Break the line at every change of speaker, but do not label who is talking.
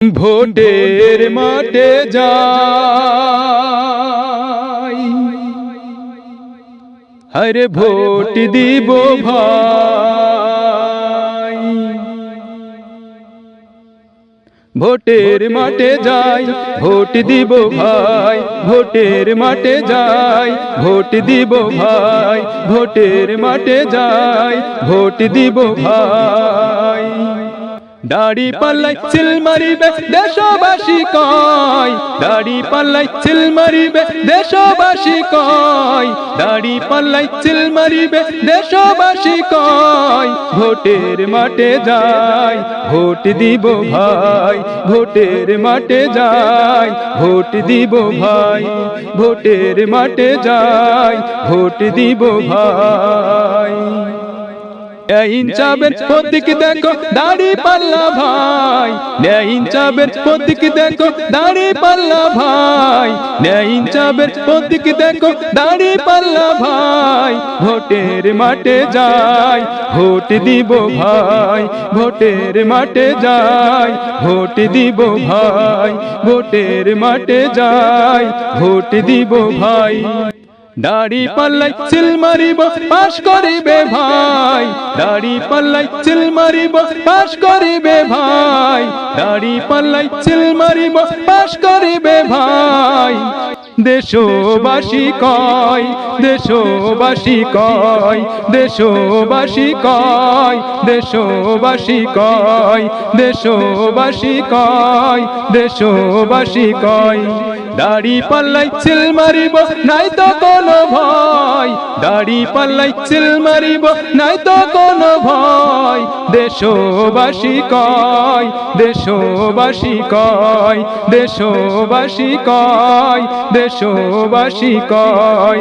ভোটের মাঠে যাই, হরে ভোট দিব ভাই। ভোটের মাঠে যাই, ভোট দিব ভাই। ভোটের মাঠে যাই, ভোট দিব ভাই। ভোটের মাঠে যাই, ভোট দিব ভাই। দাড়ি পাল্লাই চিল মারিবে দেশবাসী কয়, দাড়ি পাল্লাই চিল মারিবে দেশবাসী কয়, দাড়ি পাল্লাই চিল মারিবে দেশবাসী কয়। ভোটের মাঠে যাই, ভোট দিব ভাই। ভোটের মাঠে যাই, ভোট দিব ভাই। ভোটের মাঠে যাই, ভোট দিব ভাই। ইনসাফের প্রতীক দেখো দাড়ি পাল্লা ভাই, ইনসাফের প্রতীক দেখো দাড়ি পাল্লা ভাই। ইনসাফের প্রতীক দেখো দাড়ি পাল্লা ভাই। ভোটের মাঠে যাই, ভোট দিব ভাই। ভোটের মাঠে যাই, ভোট দিব ভাই। ভোটের মাঠে যাই, ভোট দিব ভাই। দাড়ি পাল্লাই চিল মারিব পাশ করিবে ভাই, দাড়ি পাল্লাই চিল মারিব পাশ করিবে ভাই। দাড়ি পাল্লাই চিল মারিব পাশ করিবে ভাই। দেশবাসী কয়, দেশবাসী কয়, দেশবাসী কয়, দেশবাসী কয়, দেশবাসী কয়, দেশবাসী কয়। দাড়ি পাল্লাই চিল মারিব নাই তো কোনো ভয়, দাড়ি পাল্লাই চিল মারিব নাই তো কোনো ভয়। দেশবাসী কয়, দেশবাসী কয়, দেশবাসী কয়, দেশবাসী কয়।